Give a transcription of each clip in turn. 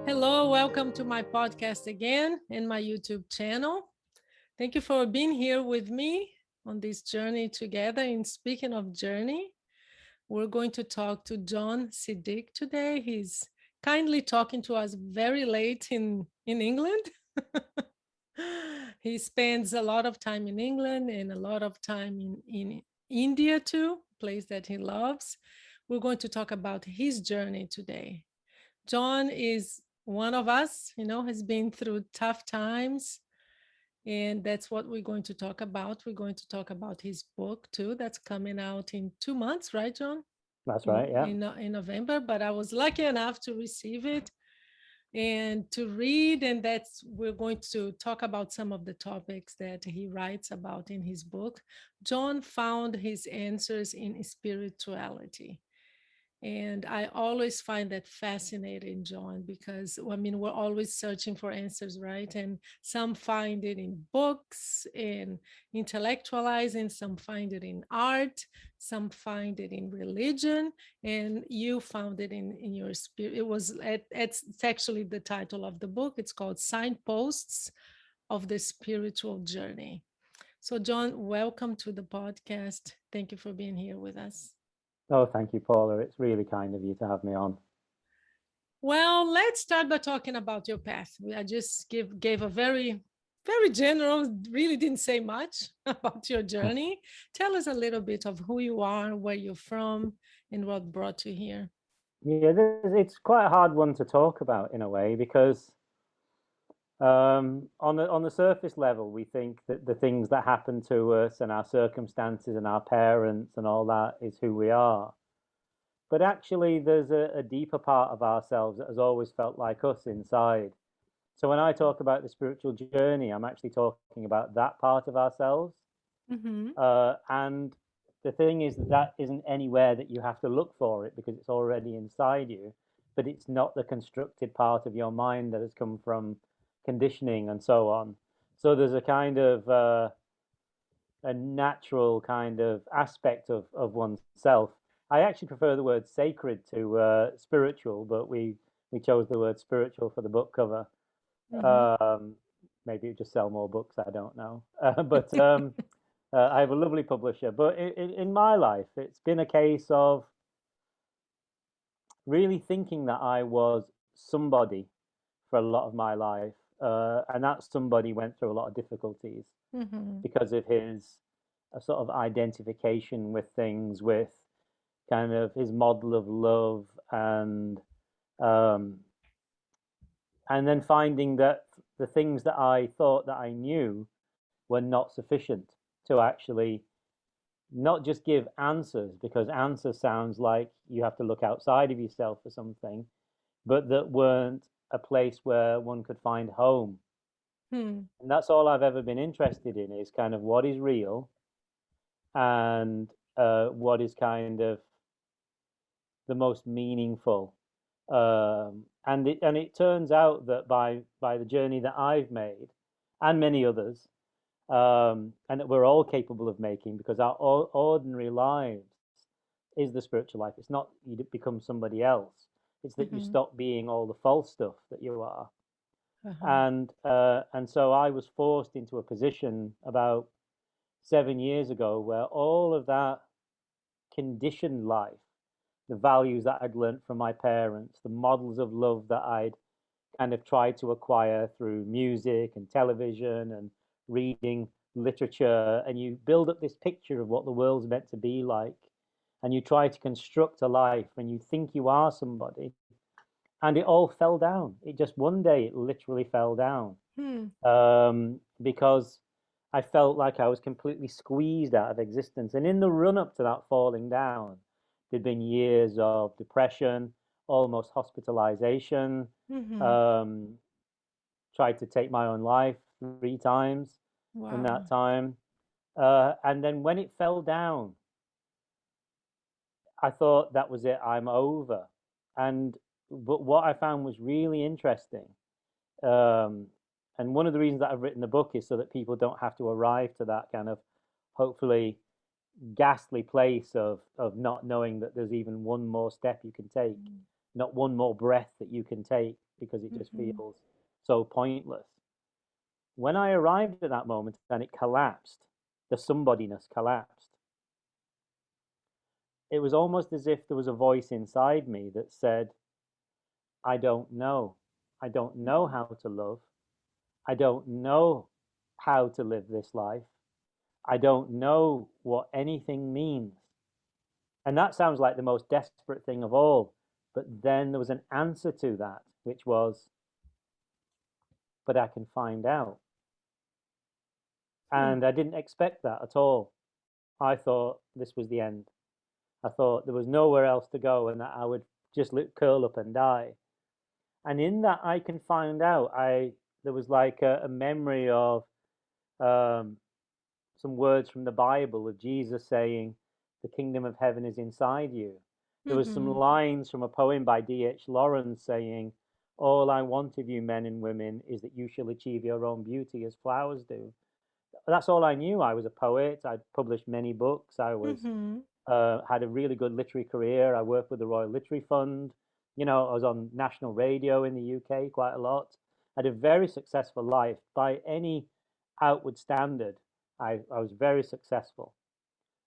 Hello, welcome to my podcast again and my YouTube channel. Thank you for being here with me on this journey together. And speaking of journey, we're going to talk to John Siddique today. He's kindly talking to us very late in England. He spends a lot of time in England and a lot of time in India too, place that he loves. We're going to talk about his journey today. John is one of us, has been through tough times. And that's what we're going to talk about. We're going to talk about his book too. That's coming out in 2 months, right, John? That's In, right, yeah. in November. But I was lucky enough to receive it and to read. And we're going to talk about some of the topics that he writes about in his book. John found his answers in spirituality. And I always find that fascinating, John, because I mean, we're always searching for answers, right? And some find it in books, in intellectualizing, some find it in art, some find it in religion, and you found it in your spirit. It's actually the title of the book. It's called Signposts of the Spiritual Journey. So, John, welcome to the podcast. Thank you for being here with us. Oh, thank you, Paula. It's really kind of you to have me on. Well, let's start by talking about your path. I just gave a very general, really didn't say much about your journey. Tell us a little bit of who you are, where you're from, and what brought you here. Yeah, it's quite a hard one to talk about in a way because on the surface level, we think that the things that happen to us and our circumstances and our parents and all that is who we are. But actually, there's a deeper part of ourselves that has always felt like us inside. So when I talk about the spiritual journey, I'm actually talking about that part of ourselves. Mm-hmm. And the thing is that isn't anywhere that you have to look for it because it's already inside you, but it's not the constructed part of your mind that has come from conditioning and so on. So there's a kind of a natural kind of aspect of oneself. I actually prefer the word sacred to spiritual, but we chose the word spiritual for the book cover. Mm-hmm. Um, Maybe it just sell more books. I don't know, but I have a lovely publisher. But in my life, it's been a case of really thinking that I was somebody for a lot of my life, and that somebody went through a lot of difficulties Mm-hmm. because of his sort of identification with things, with kind of his model of love, um, and then finding that the things that I thought that I knew were not sufficient to actually not just give answers, because answer sounds like you have to look outside of yourself for something, but that weren't a place where one could find home. Hmm. And that's all I've ever been interested in is kind of what is real and what is kind of the most meaningful. And it turns out that by the journey that I've made and many others, and that we're all capable of making because our ordinary lives is the spiritual life. It's not you become somebody else. It's that you Mm-hmm. stop being all the false stuff that you are. Uh-huh. And so I was forced into a position about 7 years ago where all of that conditioned life, the values that I'd learnt from my parents, the models of love that I'd kind of tried to acquire through music and television and reading literature, and you build up this picture of what the world's meant to be like, and you try to construct a life, and you think you are somebody, and it all fell down. It just one day it literally fell down Hmm. because I felt like I was completely squeezed out of existence. And in the run up to that falling down, there'd been years of depression, almost hospitalization, Mm-hmm. um, tried to take my own life 3 times in that Wow. time. And then when it fell down, I thought that was it, I'm over. And but what I found was really interesting. Um, and one of the reasons that I've written the book is so that people don't have to arrive to that kind of hopefully ghastly place of not knowing that there's even one more step you can take. not one more breath that you can take because it just Mm-hmm. feels so pointless. When I arrived at that moment and it collapsed, the somebodyness collapsed. It was almost as if there was a voice inside me that said, I don't know. I don't know how to love. I don't know how to live this life. I don't know what anything means. And that sounds like the most desperate thing of all. But then there was an answer to that, which was, but I can find out. Hmm. And I didn't expect that at all. I thought this was the end. I thought there was nowhere else to go and that I would just curl up and die. And in that I can find out, there was like a memory of um, some words from the Bible of Jesus saying, "The kingdom of heaven is inside you." There was some Mm-hmm. lines from a poem by D.H. Lawrence saying, "All I want of you, men and women, is that you shall achieve your own beauty as flowers do." That's all I knew. I was a poet. I'd published many books. I was Mm-hmm. had a really good literary career. I worked with the Royal Literary Fund. You know, I was on national radio in the UK quite a lot. I had a very successful life by any outward standard. I was very successful.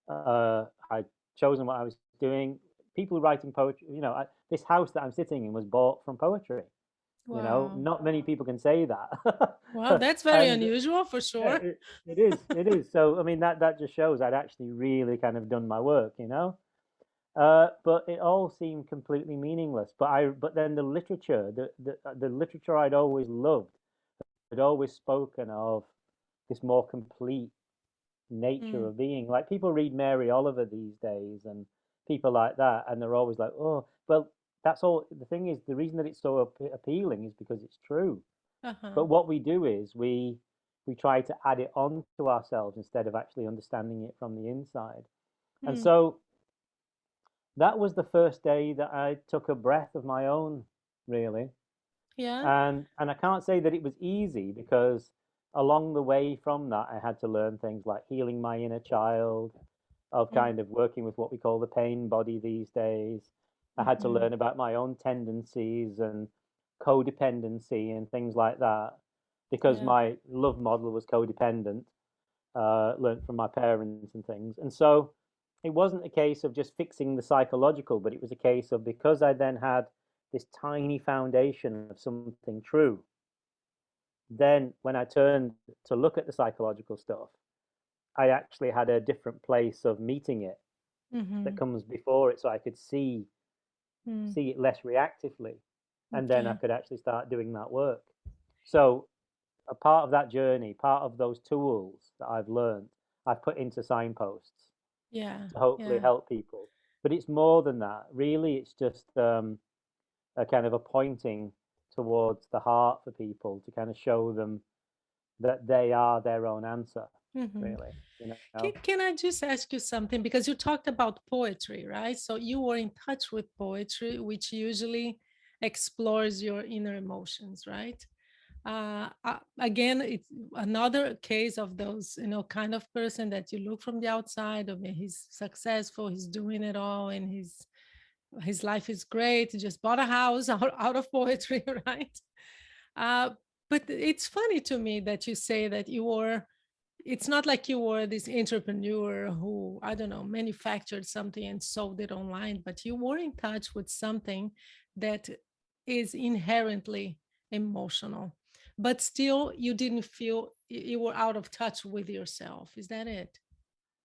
I'd chosen what I was doing. People writing poetry, this house that I'm sitting in was bought from poetry. You know, Wow. not many people can say Wow, that. that's very And unusual for yeah, sure. it is. It is. So, I mean, that just shows I'd actually really kind of done my work, you know? But it all seemed completely meaningless. But then the literature, the literature I'd always loved, had always spoken of this more complete nature Mm. of being. Like people read Mary Oliver these days and people like that, and they're always like, oh, well, that's all. The thing is, the reason that it's so appealing is because it's true. Uh-huh. But what we do is we try to add it on to ourselves instead of actually understanding it from the inside. And Mm. so that was the first day that I took a breath of my own, really. Yeah. And I can't say that it was easy because along the way from that, I had to learn things like healing my inner child, of Mm. kind of working with what we call the pain body these days. I had to Mm-hmm. learn about my own tendencies and codependency and things like that because Yeah. my love model was codependent, learned from my parents and things. And so it wasn't a case of just fixing the psychological, but it was a case of because I then had this tiny foundation of something true, then when I turned to look at the psychological stuff, I actually had a different place of meeting it Mm-hmm. that comes before it so I could Mm. see it less reactively, and then I Okay. could actually start doing that work. So a part of that journey, part of those tools that I've learned, I've put into signposts Yeah. to hopefully Yeah. help people. But it's more than that. Really, it's just a kind of a pointing towards the heart for people to kind of show them that they are their own answer, Mm-hmm. really. You know? Can I just ask you something? Because you talked about poetry, right? So you were in touch with poetry, which usually explores your inner emotions, right? Again, it's another case of those, kind of person that you look from the outside. I mean, he's successful, he's doing it all, and his life is great. He just bought a house out of poetry, right? Uh, but it's funny to me that you say that you were it's not like you were this entrepreneur who, I don't know, manufactured something and sold it online, but you were in touch with something that is inherently emotional. But still, you didn't feel you were out of touch with yourself. Is that it?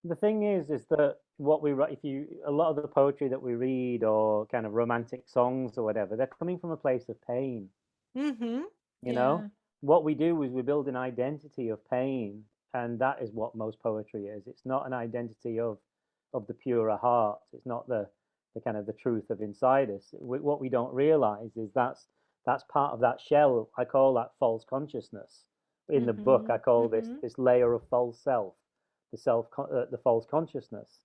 The thing is that what we write, if you, a lot of the poetry that we read or kind of romantic songs or whatever, they're coming from a place of pain, Mm-hmm. you know? Yeah. What we do is we build an identity of pain, and that is what most poetry is. It's not an identity of the purer heart. It's not the kind of the truth of inside us. What we don't realize is that's part of that shell. I call that false consciousness. In the book, Mm-hmm. I call this Mm-hmm. this layer of false self, the false consciousness,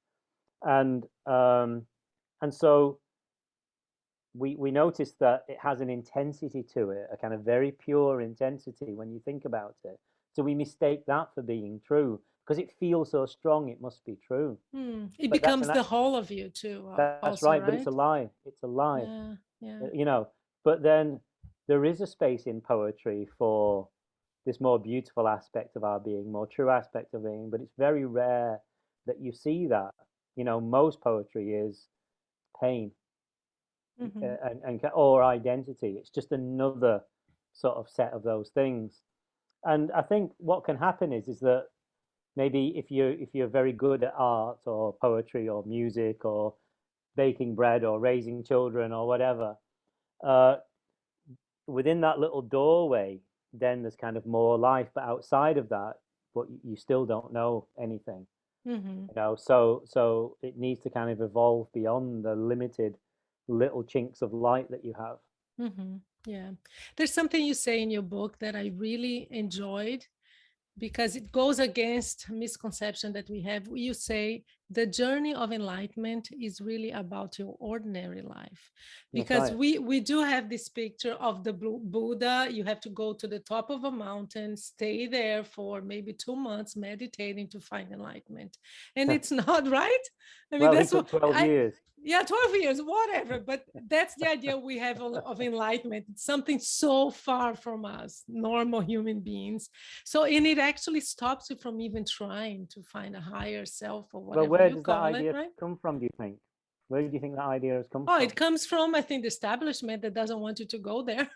and um, and so we notice that it has an intensity to it, a kind of very pure intensity when you think about it. So we mistake that for being true because it feels so strong. It must be true, Mm. It but becomes the whole of you too, that's also, right. But it's a right? lie. It's a lie. Yeah. Yeah. you know. But then there is a space in poetry for this more beautiful aspect of our being, more true aspect of being, but it's very rare that you see that. Most poetry is pain Mm-hmm. and or identity. It's just another sort of set of those things. And I think what can happen is that maybe if you're very good at art or poetry or music or baking bread or raising children or whatever, uh, within that little doorway, then there's kind of more life. But outside of that, but you still don't know anything. Mm-hmm. So it needs to kind of evolve beyond the limited little chinks of light that you have. Mm-hmm. Yeah. There's something you say in your book that I really enjoyed because it goes against misconception that we have. You say the journey of enlightenment is really about your ordinary life, That's because right. we do have this picture of the Buddha. You have to go to the top of a mountain, stay there for maybe 2 months meditating to find enlightenment, and it's not right. I mean, Well, he that's what took 12 I, years. yeah, 12 years, whatever, but that's the idea we have of enlightenment. It's something so far from us normal human beings. So, and it actually stops you from even trying to find a higher self or Well, whatever where you does that call it, idea right? come from, do you think? Where do you think that idea has come Oh, from? it comes from, I think, the establishment that doesn't want you to go there.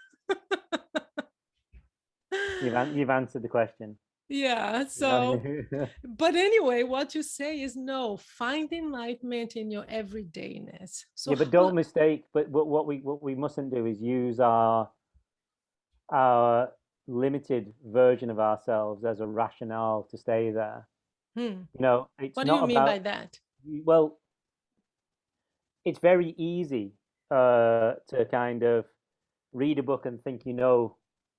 You've answered the question. Yeah. So, Yeah, but anyway, what you say is no, find enlightenment in your everydayness. So, but how, don't mistake. But what we mustn't do is use our limited version of ourselves as a rationale to stay there. It's what do you not mean by about. that? Well, it's very easy to kind of read a book and think you know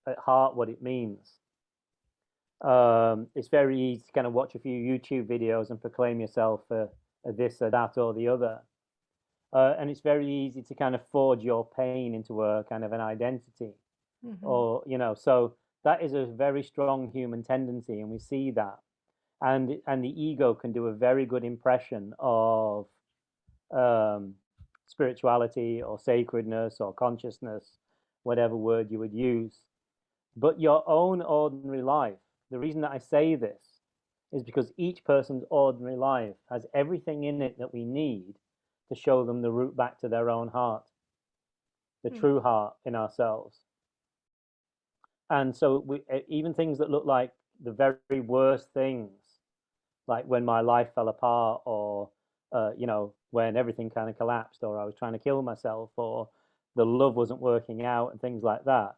at heart what it means. It's very easy to kind of watch a few YouTube videos and proclaim yourself a this or that or the other. And it's very easy to kind of forge your pain into a kind of an identity. Mhm. So that is a very strong human tendency, and we see that. And the ego can do a very good impression of um, spirituality or sacredness or consciousness, whatever word you would use. But your own ordinary life, the reason that I say this is because each person's ordinary life has everything in it that we need to show them the route back to their own heart, the Mm. true heart in ourselves. And so even things that look like the very worst things, like when my life fell apart, or when everything kind of collapsed, or I was trying to kill myself, or the love wasn't working out, and things like that.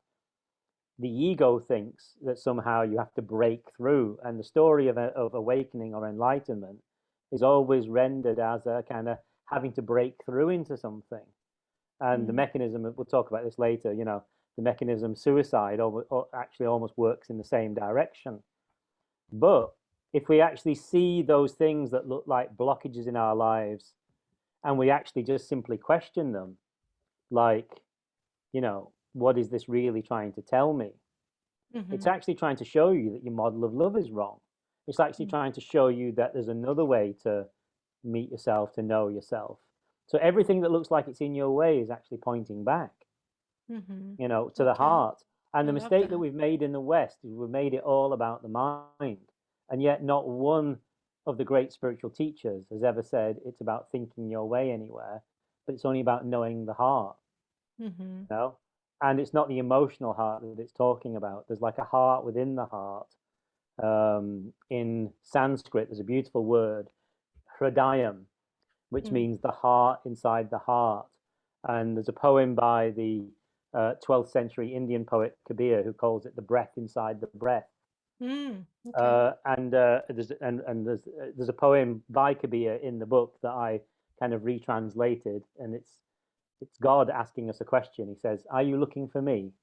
The ego thinks that somehow you have to break through, and the story of awakening or enlightenment is always rendered as a kind of having to break through into something. And the Mm. mechanism, we'll talk about this later, the mechanism suicide or actually almost works in the same direction. But if we actually see those things that look like blockages in our lives and we actually just simply question them, like, what is this really trying to tell me? It's Mhm. actually trying to show you that your model of love is wrong. It's actually Mm. trying to show you that there's another way to meet yourself, to know yourself. So everything that looks like it's in your way is actually pointing back, Mhm. to the Okay. heart. And I the love mistake that that. we've made in the West is we've made it all about the mind. And yet, not one of the great spiritual teachers has ever said it's about thinking your way anywhere, but it's only about knowing the heart, Mhm. you know? And it's not the emotional heart that it's talking about. There's like a heart within the heart. In Sanskrit, there's a beautiful word, hridayam, which Mm. means the heart inside the heart. And there's a poem by the 12th century Indian poet Kabir who calls it the breath inside the breath. Mm. Okay. There's a poem by Kabir in the book that I kind of retranslated, and it's God asking us a question. He says, "Are you looking for me?"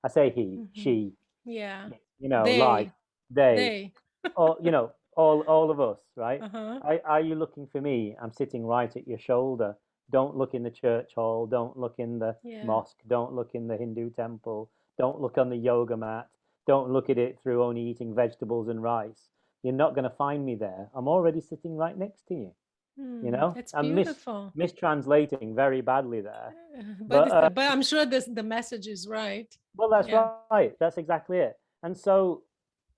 I say he, Mhm. she, Yeah. like They. they, They. or all of us, right? Uh-huh. Are you looking for me? I'm sitting right at your shoulder. Don't look in the church hall. Don't look in the Yeah. mosque. Don't look in the Hindu temple. Don't look on the yoga mat. Don't look at it through only eating vegetables and rice. You're not going to find me there. I'm already sitting right next to you. That's I'm beautiful. mistranslating very badly there. But But but I'm sure the message is right. well, that's Yeah. right. That's exactly it. And so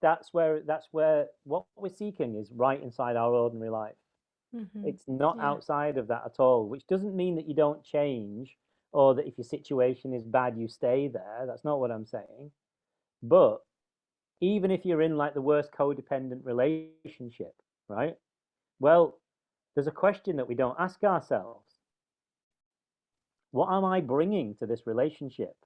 that's where what we're seeking is right inside our ordinary life. Hmm. It's not Yeah. outside of that at all, which doesn't mean that you don't change or that if your situation is bad, you stay there. That's not what I'm saying. But even if you're in like the worst codependent relationship, right? Well, there's a question that we don't ask ourselves. What am I bringing to this relationship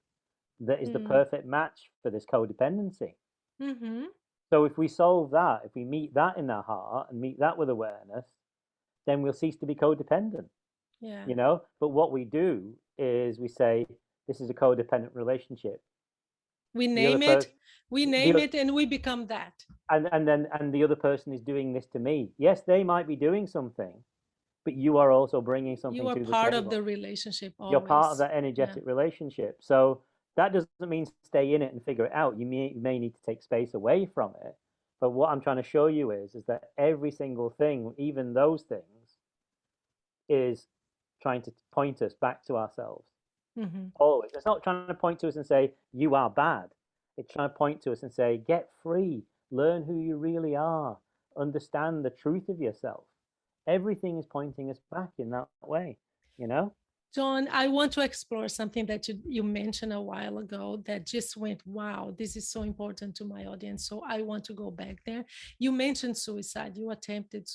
that is the Mm. perfect match for this codependency? Hmm. So if we solve that, if we meet that in our heart and meet that with awareness, then we'll cease to be codependent, Yeah. you know? But what we do is we say, this is a codependent relationship. We The other name it, person, we name the it, and we become that. and the other person is doing this to me. Yes, they might be doing something, but you are also bringing You something are to the part of the table. relationship You're part of always. that Yeah. energetic relationship. So that doesn't mean stay in it and figure it out. You may need to take space away from it. But what I'm trying to show you is that every single thing, even those things, is trying to point us back to ourselves. Hmm. Always. It's not trying to point to us and say, you are bad. It's trying to point to us and say, get free, learn who you really are, understand the truth of yourself. Everything is pointing us back in that way, you know? John, I want to explore something that you mentioned a while ago that just went, wow, this is so important to my audience. So I want to go back there. You mentioned suicide. You attempted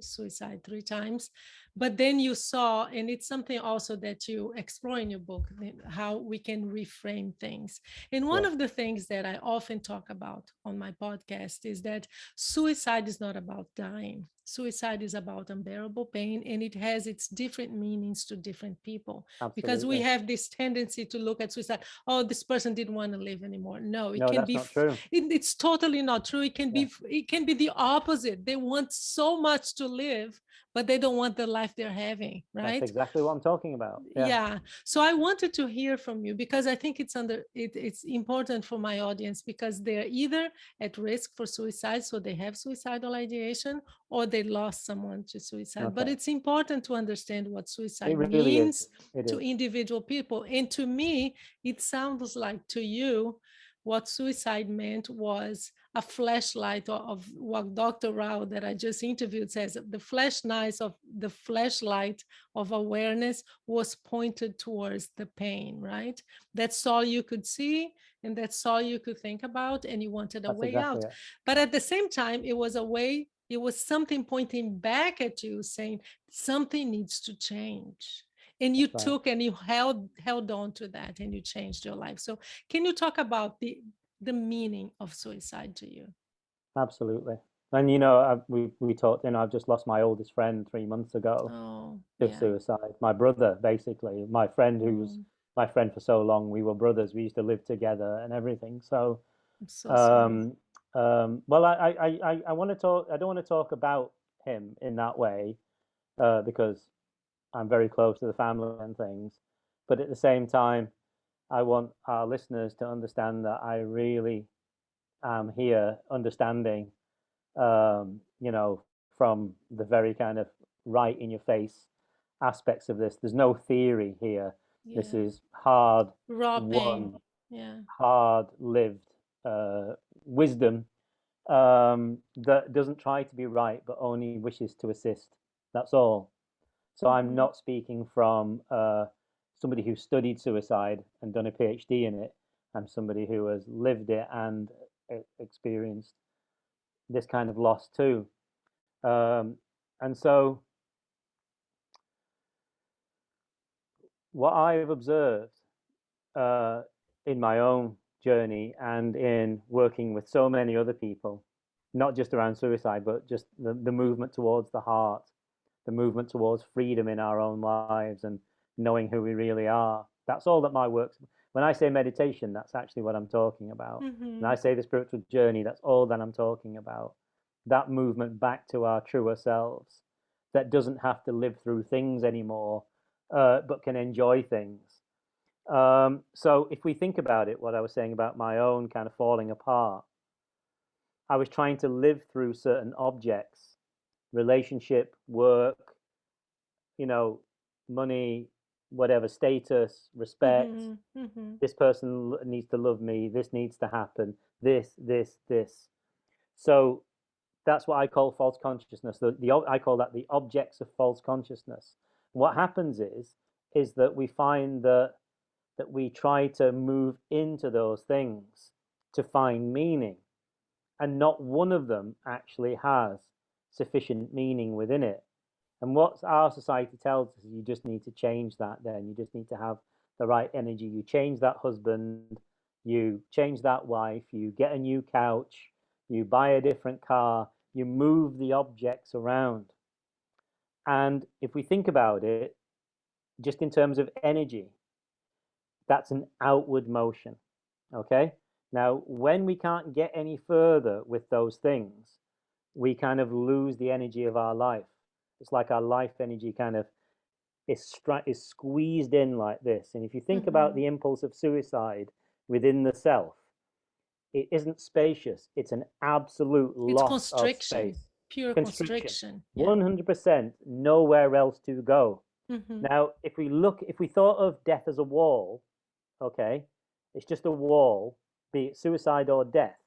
suicide 3 times, but then you saw, and it's something also that you explore in your book, how we can reframe things. And one Yeah, of the things that I often talk about on my podcast is that suicide is not about dying. Suicide is about unbearable pain, and it has its different meanings to different people because we absolutely. have this tendency to look at suicide. Oh, this person didn't want to live anymore. No, it No, can that's be. not true. It's totally not true. It can Yeah, be. It can be the opposite. They want so much to live, but they don't want the life they're having. that's Right? exactly what I'm talking about. Yeah, Yeah, so I wanted to hear from you because I think it's important for my audience because they're either at risk for suicide, so they have suicidal ideation, or they lost someone to suicide. But okay. it's important to understand what It suicide really is. means It to is. individual people. And to me, it sounds like to you what suicide meant was a flashlight of what Dr. Rao that I just interviewed says the flashlight of awareness was pointed towards the pain, right? That's all you could see, and that's all you could think about, and you wanted a That's way exactly out. it. But at the same time, it was something pointing back at you saying something needs to change. And you That's right. took and you held on to that and you changed your life. So can you talk about the meaning of suicide to you? Absolutely. And you know, we talked. You know, I've just lost my oldest friend 3 months ago Oh, to yeah. suicide. My brother, basically, my friend who was Oh, my friend for so long. We were brothers. We used to live together and everything. So, I'm so sorry. um, well, I want to talk. I don't want to talk about him in that way because I'm very close to the family and things. But at the same time, I want our listeners to understand that I really am here understanding, from the very kind of right in your face aspects of this. There's no theory here. This Yeah. is hard Raw pain. won, Yeah. hard lived wisdom that doesn't try to be right, but only wishes to assist. That's all. So I'm Mhm. not speaking from somebody who studied suicide and done a PhD in it. I'm somebody who has lived it and experienced this kind of loss too. Um, and so, what I've observed uh, in my own journey and in working with so many other people, not just around suicide, but just the movement towards the heart, the movement towards freedom in our own lives and knowing who we really are. That's all that my work's. When I say meditation, that's actually what I'm talking about. When I Mhm. say the spiritual journey, that's all that I'm talking about. That movement back to our truer selves that doesn't have to live through things anymore, but can enjoy things. So if we think about it, what I was saying about my own kind of falling apart, I was trying to live through certain objects, relationship, work, you know, money, whatever, status, respect. Mm-hmm. Mm-hmm. This person needs to love me. This needs to happen. This. So that's what I call false consciousness. I call that the objects of false consciousness. What happens is that we find that we try to move into those things to find meaning, and not one of them actually has sufficient meaning within it. And what our society tells us is you just need to change that, then. You just need to have the right energy. You change that husband, you change that wife, you get a new couch, you buy a different car, you move the objects around. And if we think about it, just in terms of energy, that's an outward motion. Okay? Now, when we can't get any further with those things, we kind of lose the energy of our life. It's like our life energy kind of is squeezed in like this. And if you think about Mm-hmm. the impulse of suicide within the self, it isn't spacious. It's an absolute It's loss of constriction, space, pure constriction, constriction. Yeah. 100%, nowhere else to go. Mm-hmm. Now, if we thought of death as a wall, okay, it's just a wall, be it suicide or death.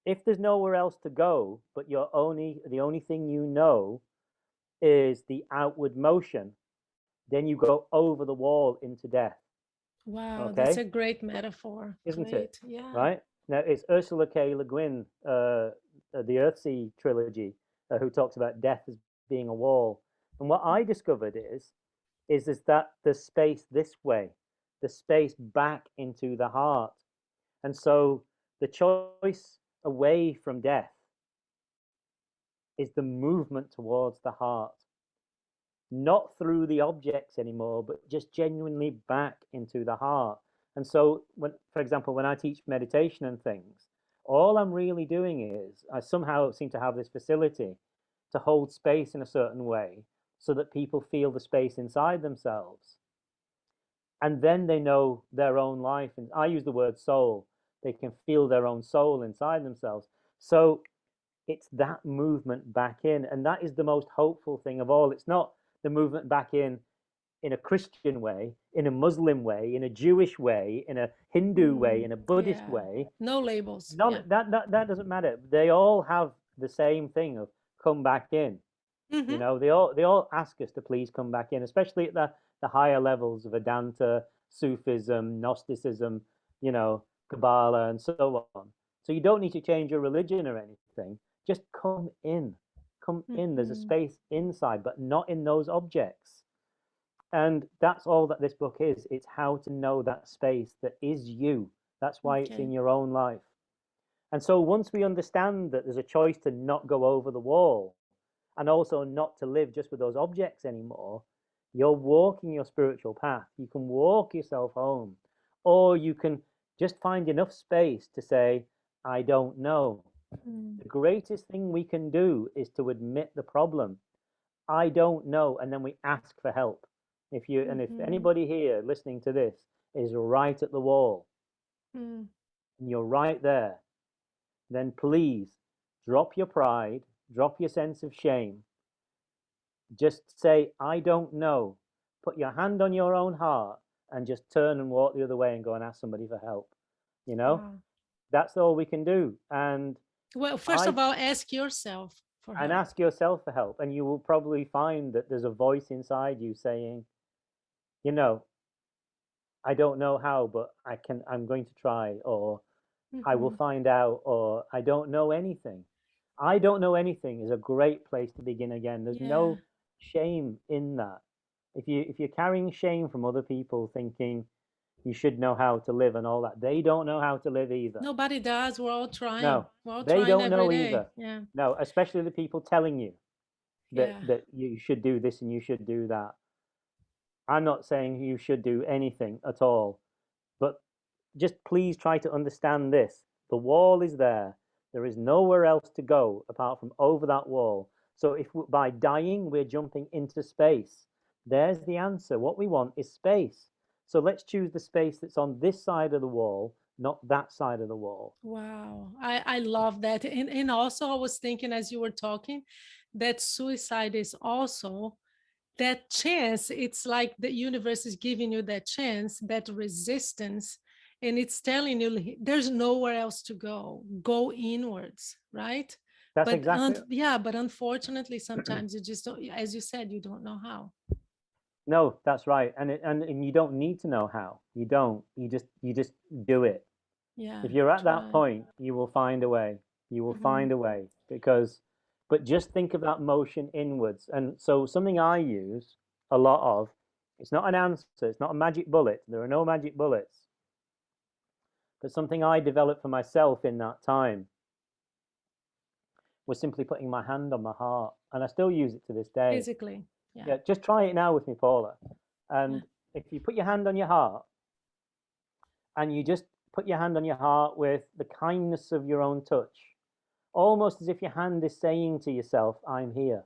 If there's nowhere else to go, but the only thing you know is the outward motion, then you go over the wall into death. Wow, that's Okay, a great metaphor. isn't it? Great. Yeah. Right now, it's Ursula K. Le Guin, the Earthsea trilogy, who talks about death as being a wall. And what I discovered is that there's space this way, the space back into the heart, and so the choice away from death is the movement towards the heart, not through the objects anymore, but just genuinely back into the heart. And so, for example, when I teach meditation and things, all I'm really doing is I somehow seem to have this facility to hold space in a certain way so that people feel the space inside themselves. And then they know their own life. And I use the word soul. They can feel their own soul inside themselves. So it's that movement back in. And that is the most hopeful thing of all. It's not the movement back in a Christian way, in a Muslim way, in a Jewish way, in a Hindu way, Mm, in a Buddhist yeah. way. No labels. None Yeah. that doesn't matter. They all have the same thing of come back in. You Mm-hmm. know, they all ask us to please come back in, especially at the higher levels of Vedanta, Sufism, Gnosticism, Kabbalah, and so on. So you don't need to change your religion or anything. Just come in. Come in. There's a Mm-hmm. space inside, but not in those objects. And that's all that this book is. It's how to know that space that is you. That's why it's in Okay. your own life. And so once we understand that there's a choice to not go over the wall and also not to live just with those objects anymore, you're walking your spiritual path. You can walk yourself home, or you can just find enough space to say, I don't know. Mm, The greatest thing we can do is to admit the problem. I don't know, and then we ask for help. If mm-hmm. anybody here listening to this is right at the wall Mm, and you're right there, then please drop your pride, drop your sense of shame. Just say, I don't know. Put your hand on your own heart and just turn and walk the other way and go and ask somebody for help. You know, wow. that's all we can do. Well, first I of all, ask yourself for and help. ask yourself for help, and you will probably find that there's a voice inside you saying, you know, I don't know how, but I'm going to try, or I will Mm-hmm. find out, or I don't know anything. I don't know anything is a great place to begin again. There's Yeah. no shame in that. If you're carrying shame from other people thinking you should know how to live and all that, they don't know how to live either. Nobody does. We're all trying. No, We're all they trying don't every know day. either. Yeah. No, especially the people telling you that Yeah. that you should do this and you should do that. I'm not saying you should do anything at all, but just please try to understand this. The wall is there. There is nowhere else to go apart from over that wall. So if by dying we're jumping into space, there's the answer. What we want is space. So let's choose the space that's on this side of the wall, not that side of the wall. Wow. I love that. And also I was thinking as you were talking that suicide is also that chance, it's like the universe is giving you that chance, that resistance, and it's telling you there's nowhere else to go. Go inwards, right? That's But exactly it. yeah, but unfortunately, sometimes you just don't, as you said, you don't know how. No, that's right. And you don't need to know how. You don't. You just do it. Yeah, If you're at that try. point, you will find a way. You will Hmm. find a way because, but just think of that motion inwards. And so something I use a lot of, it's not an answer, it's not a magic bullet. There are no magic bullets, but something I developed for myself in that time was simply putting my hand on my heart. And I still use it to this day. Physically, yeah. Yeah, just try it now with me, Paula. Yeah. And if you put your hand on your heart and you just put your hand on your heart with the kindness of your own touch, almost as if your hand is saying to yourself, I'm here.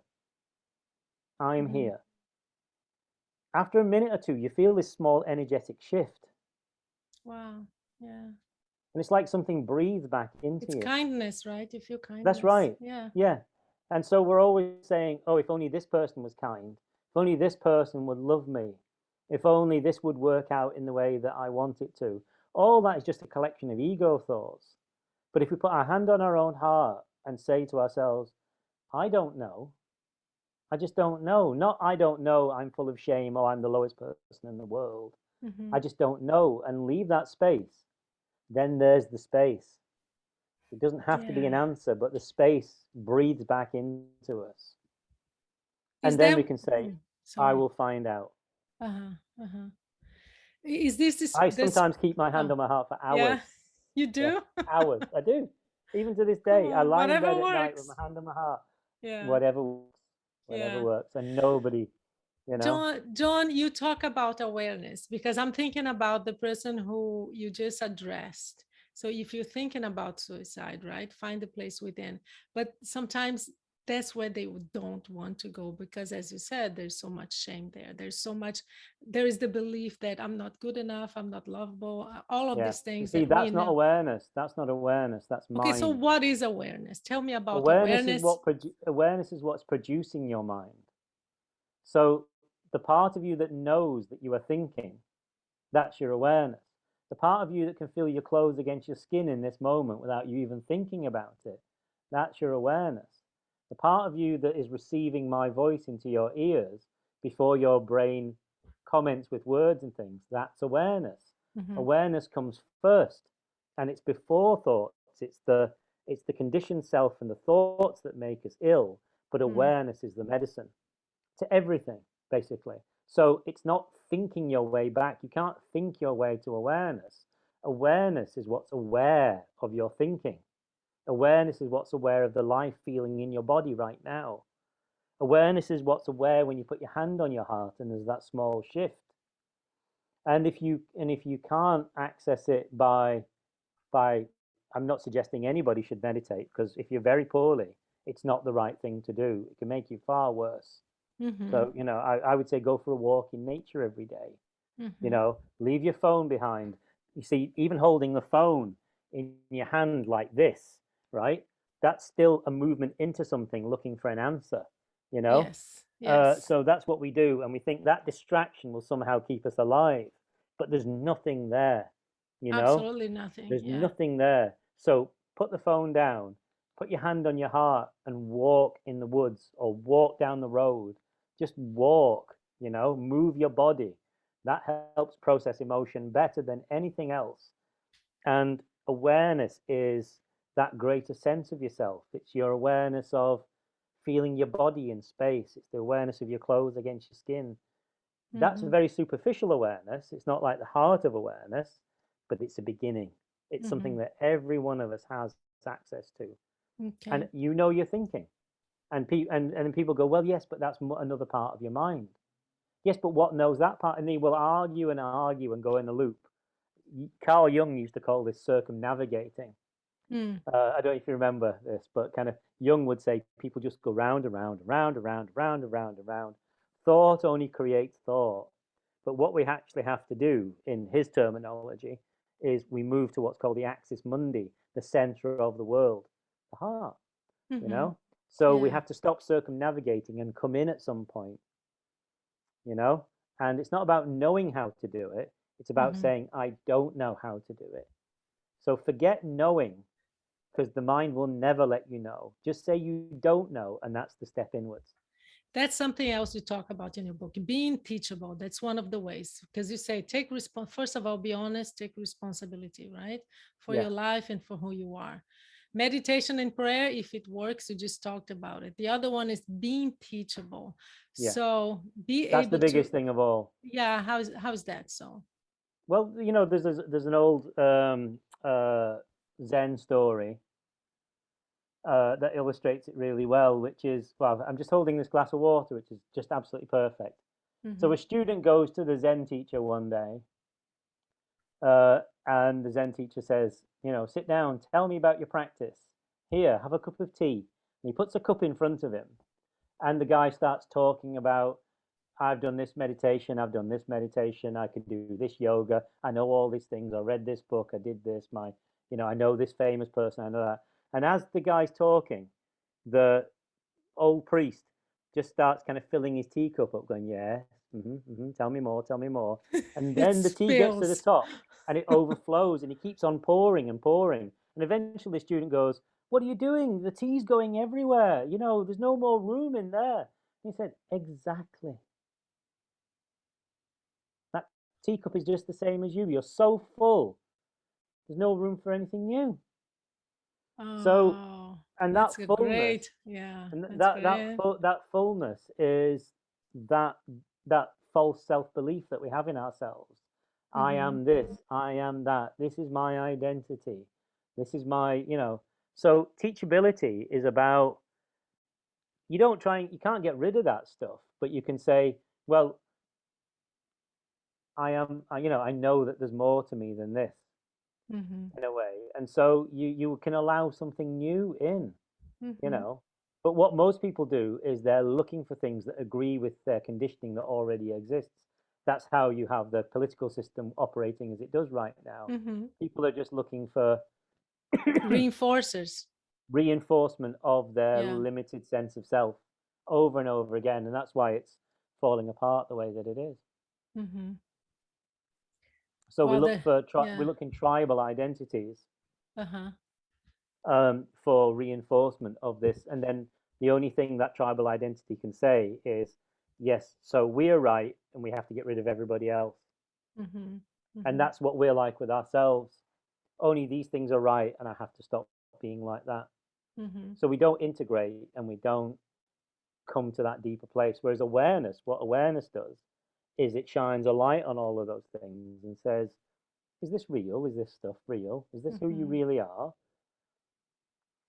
I'm Hmm. here. After a minute or two, you feel this small energetic shift. Wow. Yeah. And it's like something breathes back into It's you. kindness, right? You feel That's kindness. right. Yeah. Yeah. And so we're always saying, oh, if only this person was kind, if only this person would love me, if only this would work out in the way that I want it to. All that is just a collection of ego thoughts. But if we put our hand on our own heart and say to ourselves, I don't know, I just don't know. Not I don't know, I'm full of shame, or I'm the lowest person in the world. Hmm. I just don't know, and leave that space. Then there's the space. It doesn't have to be Yeah. an answer, but the space breathes back into us. Is And then that, we can say, I sorry. will find out. Uh-huh. Uh-huh. Is I this, sometimes keep my hand oh, on my heart for yeah, hours. you Yeah, do? hours. I do. Even to this Come day, I on, lie in whatever bed at night with my works. hand on my heart. Yeah. Whatever works. Whatever Yeah. works. And nobody, you know? John, you talk about awareness because I'm thinking about the person who you just addressed. So if you're thinking about suicide, right, find the place within. But sometimes that's where they don't want to go because, as you said, there's so much shame there. There's so much, there is the belief that I'm not good enough, I'm not lovable, all of Yeah. these You things see, that we that's not know. awareness. That's not awareness. That's Okay, so mind. what is awareness? Tell me about Awareness is awareness. what awareness is what's producing your mind. So the part of you that knows that you are thinking, that's your awareness. The part of you that can feel your clothes against your skin in this moment without you even thinking about it, that's your awareness. The part of you that is receiving my voice into your ears before your brain comments with words and things, that's awareness. Mhm. Awareness comes first, and it's before thoughts. It's the conditioned self and the thoughts that make us ill, but Mm, awareness is the medicine to everything, basically. So it's not thinking your way back. You can't think your way to awareness. Awareness is what's aware of your thinking. Awareness is what's aware of the life feeling in your body right now. Awareness is what's aware when you put your hand on your heart and there's that small shift. And if you can't access it by I'm not suggesting anybody should meditate because if you're very poorly, it's not the right thing to do. It can make you far worse. mhm, So, I would say go for a walk in nature every day. mhm. Leave your phone behind. You see, even holding the phone in your hand like this, right? That's still a movement into something looking for an answer, you know? Yes, yes, So that's what we do. And we think that distraction will somehow keep us alive. But there's nothing there, you know? absolutely nothing. There's Yeah. nothing there. So put the phone down, put your hand on your heart and walk in the woods or walk down the road. Just walk, move your body. That helps process emotion better than anything else. And awareness is that greater sense of yourself. It's your awareness of feeling your body in space. It's the awareness of your clothes against your skin. That's a Mhm, very superficial awareness. It's not like the heart of awareness, but it's a beginning. It's something mhm. that every one of us has access to. And Okay. you're thinking. And people go, well, yes, but that's another part of your mind. Yes, but what knows that part? And they will argue and argue and go in a loop. Carl Jung used to call this circumnavigating. Mm, I don't know if you remember this, but kind of Jung would say people just go round and round, round and round, round and round and round. Thought only creates thought. But what we actually have to do, in his terminology, is we move to what's called the axis mundi, the center of the world, the heart, you mhm. know? So we Yeah. have to stop circumnavigating and come in at some point. you know? And it's not about knowing how to do it, it's about Mhm. saying, I don't know how to do it. So forget knowing, because the mind will never let you know. Just say you don't know, and that's the step inwards. That's something else you talk about in your book, being teachable. That's one of the ways, because you say take first of all, be honest, take responsibility, right? For Yeah, your life and for who you are. Meditation and prayer, if it works, you just talked about it. The other one is being teachable. yeah. So be That's the able to, biggest thing of all. yeah, how's that so? Well, there's an old Zen story that illustrates it really well, which is, well, I'm just holding this glass of water, which is just absolutely perfect. So Mm-hmm. a student goes to the Zen teacher one day, and the Zen teacher says, sit down, tell me about your practice. Here, have a cup of tea. And he puts a cup in front of him, and the guy starts talking about, I've done this meditation, I've done this meditation, I can do this yoga, I know all these things, I read this book, I did this, I know this famous person, I know that. And as the guy's talking, the old priest just starts kind of filling his teacup up, going, yes, tell me more, tell me more. And It then the tea gets to the spills. top and it overflows and he keeps on pouring and pouring. And eventually the student goes, what are you doing? The tea's going everywhere. There's no more room in there. And he said, exactly. That teacup is just the same as you. You're so full. There's no room for anything new. So, Oh, and that that's a fullness, great, yeah, and that's that great. that fullness is that that false self-belief that we have in ourselves. I Mm-hmm. am this, I am that, this is my identity, this is my. So teachability is about, you can't get rid of that stuff, but you can say, well, I know that there's more to me than this, Mm-hmm. in a way, and so you can allow something new in, you Mm-hmm. know. But what most people do is they're looking for things that agree with their conditioning that already exists. That's how you have the political system operating as it does right now. Mm-hmm. People are just looking for Reinforcers. reinforcement of their Yeah. limited sense of self over and over again, and that's why it's falling apart the way that it is. Mm-hmm. So we Well, look for we yeah. look in tribal identities, Uh-huh. for reinforcement of this. And then the only thing that tribal identity can say is, yes, so we're right and we have to get rid of everybody else. Mm-hmm. And Mm-hmm. that's what we're like with ourselves. Only these things are right and I have to stop being like that. Mm-hmm. So we don't integrate and we don't come to that deeper place. Whereas awareness, what awareness does is it shines a light on all of those things and says, is this real? Is this stuff real? Is this who you Mm-hmm. really are?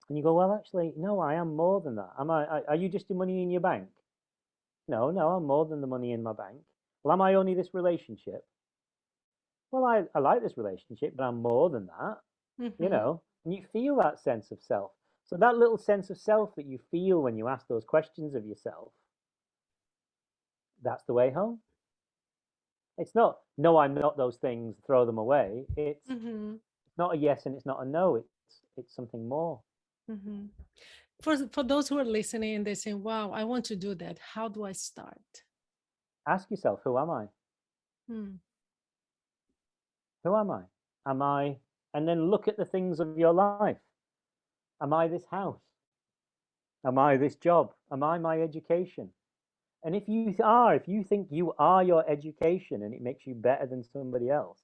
And you go, well, actually, no, I am more than that. Are you just the money in your bank? No, no, I'm more than the money in my bank. Well, am I only this relationship? Well, I like this relationship, but I'm more than that, Mm-hmm. and you feel that sense of self. So that little sense of self that you feel when you ask those questions of yourself, that's the way home. It's not, no, I'm not those things, throw them away. Mm-hmm. It's not a yes and it's not a no. It's something more. Mm-hmm. For those who are listening and they're saying, wow, I want to do that. How do I start? Ask yourself, who am I? Hmm. Who am I? Am I, and then look at the things of your life. Am I this house? Am I this job? Am I my education? And if you think you are your education and it makes you better than somebody else,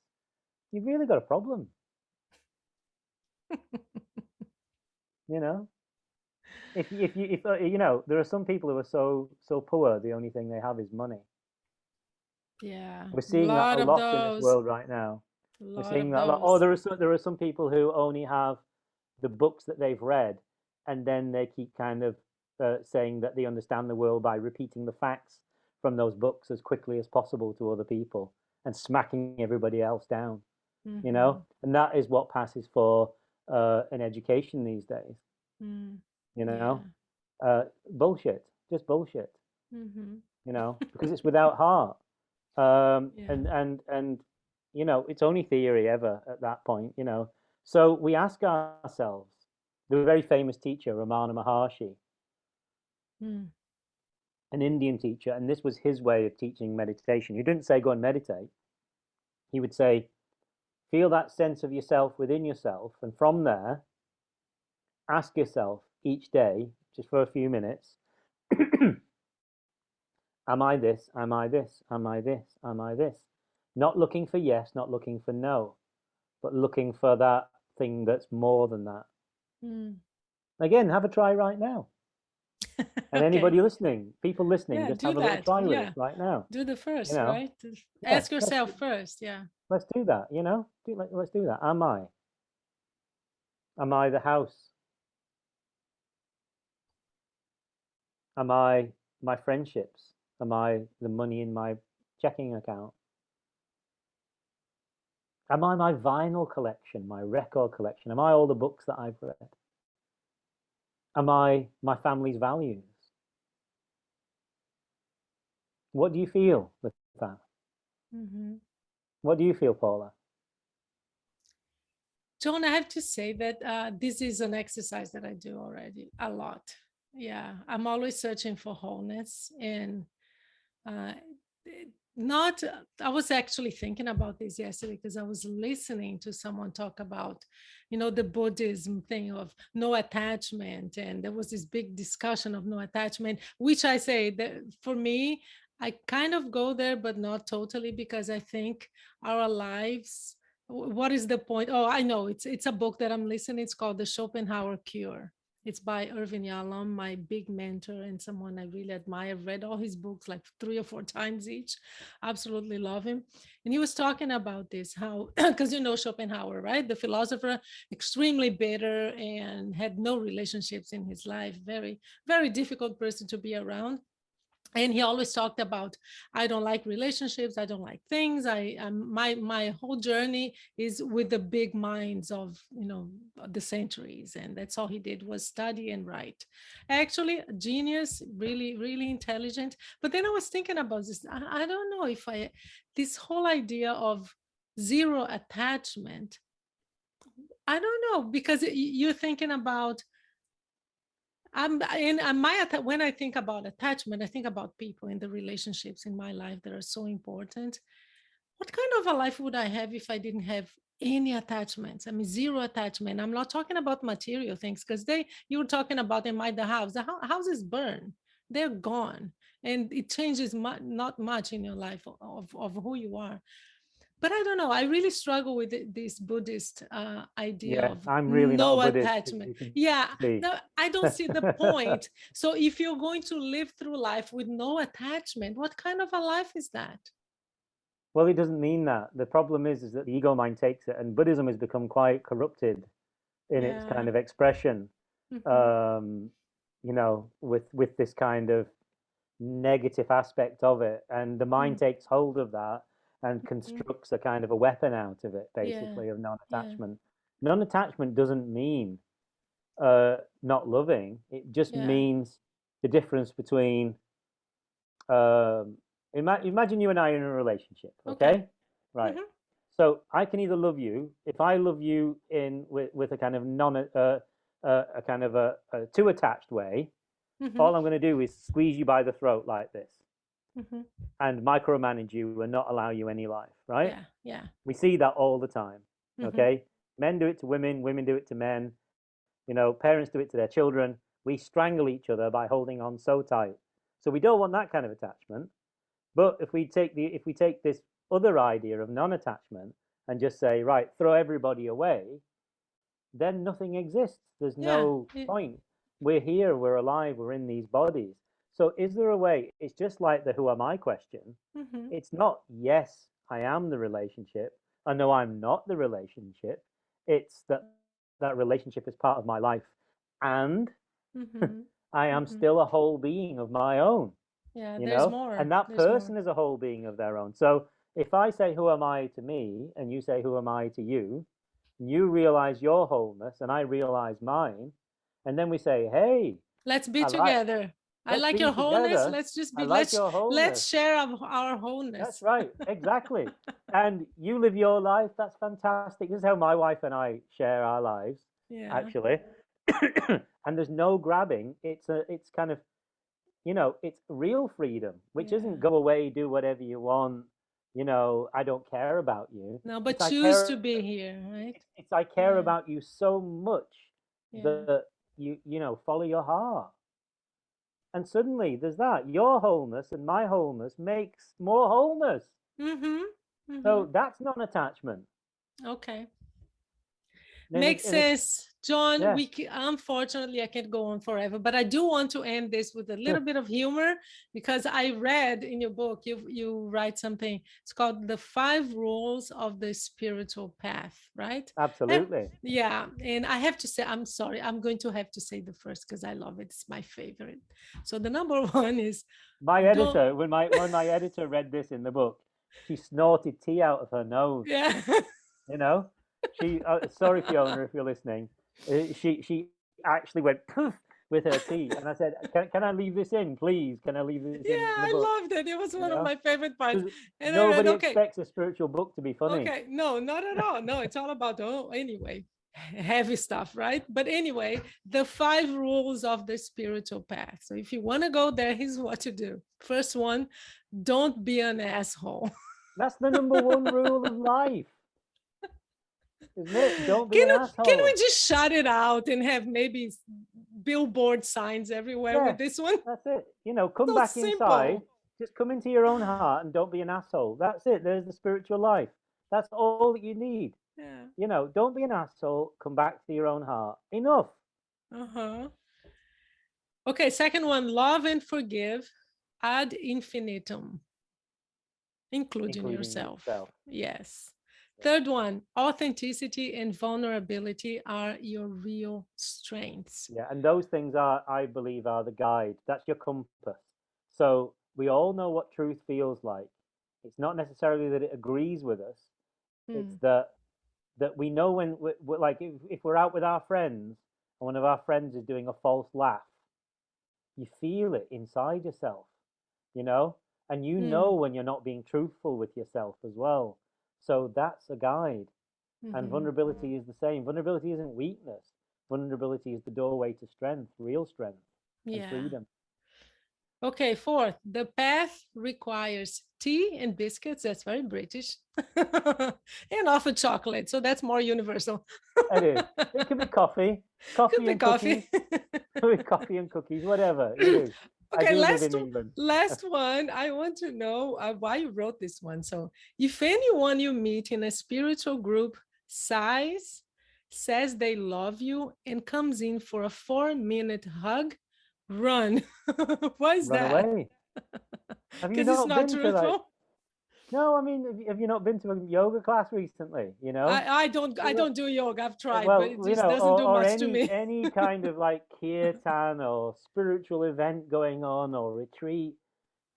you've really got a problem, you know? If there are some people who are so poor, the only thing they have is money. Yeah, We're a seeing that a lot of lot in this those. world right now. A We're lot seeing of that a lot. Oh, those. there are some people who only have the books that they've read, and then they keep kind of saying that they understand the world by repeating the facts from those books as quickly as possible to other people and smacking everybody else down. Mm-hmm. And that is what passes for an education these days. Mm. You know, Yeah. bullshit, just bullshit. Mm-hmm. Because it's without heart. Yeah. And it's only theory ever at that point. So we ask ourselves, the very famous teacher Ramana Maharshi, Mm. an Indian teacher, and this was his way of teaching meditation. He didn't say go and meditate. He would say, feel that sense of yourself within yourself, and from there, ask yourself each day, just for a few minutes, am I this? Am I this? Am I this? Am I this? Not looking for yes, not looking for no, but looking for that thing that's more than that. Mm. Again, have a try right now. And Okay. anybody listening, people listening, Yeah, just do have a little that. try with it Yeah. right now. Do the You first, know, right? yeah, Ask yourself first. Yeah. let's do that. You know, let's do that. Am I? Am I the house? Am I my friendships? Am I the money in my checking account? Am I my vinyl collection, my record collection? Am I all the books that I've read? Am I my family's values? What do you feel with that? Hmm. What do you feel, Paula? John, I have to say that this is an exercise that I do already a lot. Yeah, I'm always searching for wholeness and uh, not. I was actually thinking about this yesterday because I was listening to someone talk about, the Buddhism thing of no attachment, and there was this big discussion of no attachment, which I say that for me, I kind of go there, but not totally, because I think our lives. What is the point? Oh, I know it's a book that I'm listening. It's called The Schopenhauer Cure. It's by Irvin Yalom, my big mentor and someone I really admire. I've read all his books like 3 or 4 times each. Absolutely love him. And he was talking about this, how, because Schopenhauer, right? The philosopher, extremely bitter and had no relationships in his life. Very, very difficult person to be around. And he always talked about, I don't like relationships, I don't like things, my whole journey is with the big minds of the centuries, and that's all he did was study and write. Actually a genius, really, really intelligent. But then I was thinking about this. I don't know if I this whole idea of zero attachment, I don't know, because you're thinking about, when I think about attachment, I think about people in the relationships in my life that are so important. What kind of a life would I have if I didn't have any attachments? I mean, zero attachment. I'm not talking about material things, because you were talking about in the house. The houses burn, they're gone, and it changes not much in your life of who you are. But I don't know. I really struggle with this Buddhist idea Yeah, of I'm really not a no Buddhist, as attachment. you can Yeah, see. no, I don't see the point. So if you're going to live through life with no attachment, what kind of a life is that? Well, it doesn't mean that. The problem is that the ego mind takes it, and Buddhism has become quite corrupted in its Yeah. kind of expression. Hmm. Um, with this kind of negative aspect of it, and the mind takes hold of that and Mm-hmm. constructs a kind of a weapon out of it, Yeah. basically, of Yeah. non-attachment. Non-attachment doesn't mean not loving. It just Yeah. means the difference between imagine you and I are in a relationship, Okay. okay? Right. Hmm. So I can either love you if I love you in with a kind of non a kind of a too attached way. Hmm. All I'm going to do is squeeze you by the throat like this Hmm. and micromanage you and not allow you any life, right? Yeah. Yeah. We see that all the time, Hmm. okay? Men do it to women, women do it to men, parents do it to their children. We strangle each other by holding on so tight. So we don't want that kind of attachment. But if we take this other idea of non-attachment and just say, right, throw everybody away, then nothing exists. There's Yeah. no point. We're here, we're alive, we're in these bodies. So is there a way? It's just like the who am I question. Hmm. It's not yes, I am the relationship. I know I'm not the relationship. It's that relationship is part of my life. And Hmm. I am Hmm. still a whole being of my own, Yeah. There's more. and that There's more. person is a whole being of their own. So if I say, who am I to me, and you say, who am I to you, you realize your wholeness, and I realize mine. And then we say, hey, Let's be I like, together. I let's like be your wholeness. together. Let's just I be, like your let's wholeness. share our That's wholeness. right, exactly. And you live your life. That's fantastic. This is how my wife and I share our lives, Yeah. actually. And there's no grabbing. It's kind of it's real freedom, which isn't Yeah. go away, do whatever you want, I don't care about you. No, It's but I choose care to be here, right? it's I care Yeah. about you so much Yeah. that you follow your heart. And suddenly there's that. Your wholeness and my wholeness makes more wholeness. Mm-hmm. Mm-hmm. So that's non-attachment. Okay. And Makes sense. John, yeah, unfortunately I can't go on forever, but I do want to end this with a little bit of humor because I read in your book, you write something. It's called The Five Rules of the Spiritual Path, right? Eh, absolutely. yeah. And I have to say, I'm sorry, I'm going to have to say the first because I love it. It's my favorite. So the number one is My don't, editor, when my editor read this in the book, she snorted tea out of her nose. yeah. You know, she. Sorry, Fiona, if you're listening. She actually went poof with her tea, and I said, "Can I leave this in, please? Can I leave this Yeah, in the book?" I loved it. It was You one of know, my favorite parts. because And I read, nobody okay, expects a spiritual book to be funny. okay, no, not at all. No, it's all about, oh, anyway, heavy stuff, right? But anyway, the five rules of the spiritual path. So if you want to go there, here's what to do. First one, don't be an asshole. That's the number one rule of life, isn't it? Don't be Can an we, can we asshole. just shut it out and have maybe billboard signs everywhere Yeah, with this one? that's it. Come So back inside. simple. Just come into your own heart and don't be an asshole. That's it. There's the spiritual life. That's all that you need. Yeah. Don't be an asshole. Come back to your own heart. Enough, Uh-huh. Okay, second one, love and forgive ad infinitum, including including yourself. yourself. Yes. Yeah. Third one, authenticity and vulnerability are your real strengths. Yeah, and those things I believe, are the guide. That's your compass. So we all know what truth feels like. It's not necessarily that it agrees with us. It's Hmm. that we know when we're like if we're out with our friends and one of our friends is doing a false laugh, you feel it inside yourself, you know, and Hmm. when you're not being truthful with yourself as well. So that's a guide. And Mhm. vulnerability is the same. Vulnerability isn't weakness. Vulnerability is the doorway to strength, real strength and Yeah. freedom. Okay, fourth, the path requires tea and biscuits. That's very British. And often chocolate. So that's more universal. It is. It can be coffee, Could coffee be and coffee. cookies, coffee and cookies, whatever you do. I Okay, do live in England. last one. I want to know why you wrote this one. So, if anyone you meet in a spiritual group sighs, says they love you, and comes in for a 4-minute hug, run. Why is Run that? away. Have you Because it's not not been to like? truthful. No, I mean, have you not been to a yoga class recently? I don't do yoga. I've tried, but Well, it just doesn't do or much to any me. any kind of like kirtan or spiritual event going on or retreat.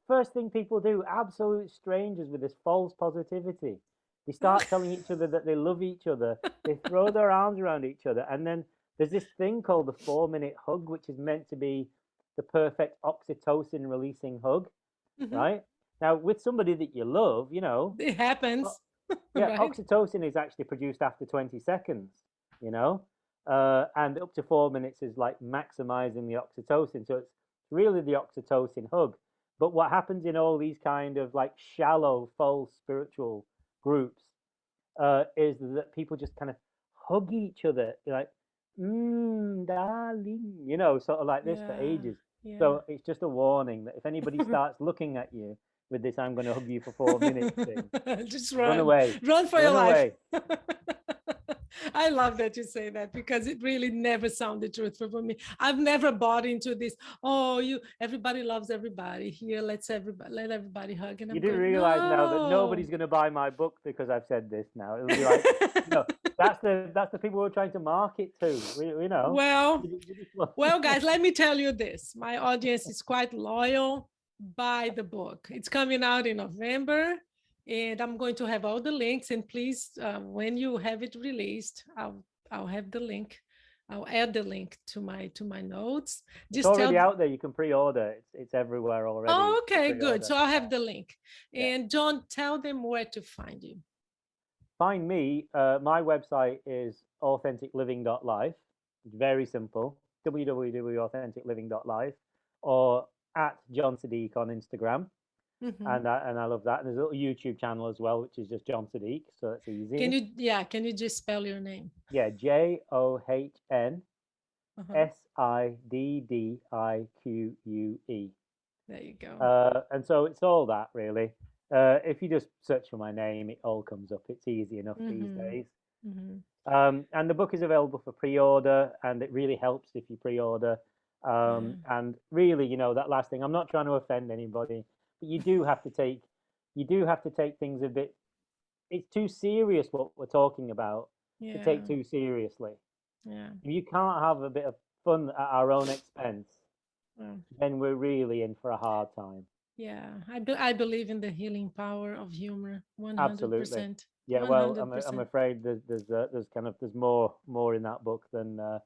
First thing people do, absolute strangers with this false positivity, they start telling each other that they love each other. They throw their arms around each other, and then there's this thing called the 4-minute hug, which is meant to be the perfect oxytocin releasing hug, Mhm. right? Now, with somebody that you love, It o- happens, yeah, right? oxytocin is actually produced after 20 seconds, you know, and up to 4 minutes is like maximizing the oxytocin. So it's really the oxytocin hug. But what happens in all these kind of like shallow, false spiritual groups is that people just kind of hug each other, like, darling, sort of like this for Yeah, ages. yeah. So it's just a warning that if anybody starts looking at you with this, I'm going to hug you for 4 minutes thing, Just run run, away, run for your run life. away. I love that you say that because it really never sounded truthful for me. I've never bought into this. Oh, everybody loves everybody here. Let everybody hug. And You I'm do going, realize now that no. nobody's going to buy my book because I've said this now. It'll be like, that's the people we're trying to market to. We know. Well, You just want- well, guys, let me tell you this. My audience is quite loyal. Buy the book. It's coming out in November, and I'm going to have all the links. And please, when you have it released, I'll have the link. I'll add the link to my notes. It's Just already tell. out there. You can pre-order. It's everywhere already Oh, for okay, good. pre-order. So I'll Yeah, have the link. yeah. And John, tell them where to find you. Find me. My website is authenticliving.life. It's very simple. www.authenticliving.life. Or at John Siddique on Instagram, Mhm. and I love that. And there's a little YouTube channel as well, which is just John Siddique, so that's Can easy. you, yeah, can you just spell your name? Yeah, JOHN Uh-huh. SIDDIQUE. There you go. And so it's all that really. If you just search for my name, it all comes up. It's easy enough these Mhm. days. Mhm. And the book is available for pre-order, and it really helps if you pre-order. Yeah. And really, that last thing, I'm not trying to offend anybody, but you do have to take things a bit. It's too serious what we're talking about to take Yeah. too seriously. Yeah. If you can't have a bit of fun at our own expense, Well, then we're really in for a hard time. yeah. I believe in the healing power of humor. Absolutely. 100%. Yeah. Well, I'm 100%. afraid there's more in that book than I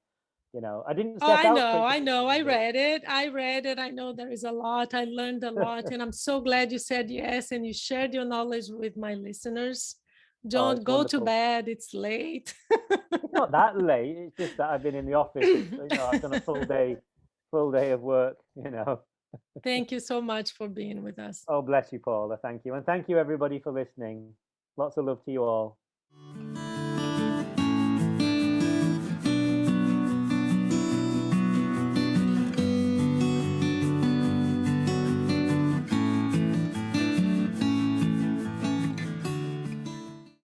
didn't Oh, set out for it to I be know. I funny, but read it. I read it. I know there is a lot. I learned a lot. And I'm so glad you said yes and you shared your knowledge with my listeners. oh, John, it's go to wonderful. bed. It's late. It's not that late. It's just that I've been in the office. I've done a full day of work. Thank you so much for being with us. Oh, bless you, Paula. Thank you. And thank you, everybody, for listening. Lots of love to you all.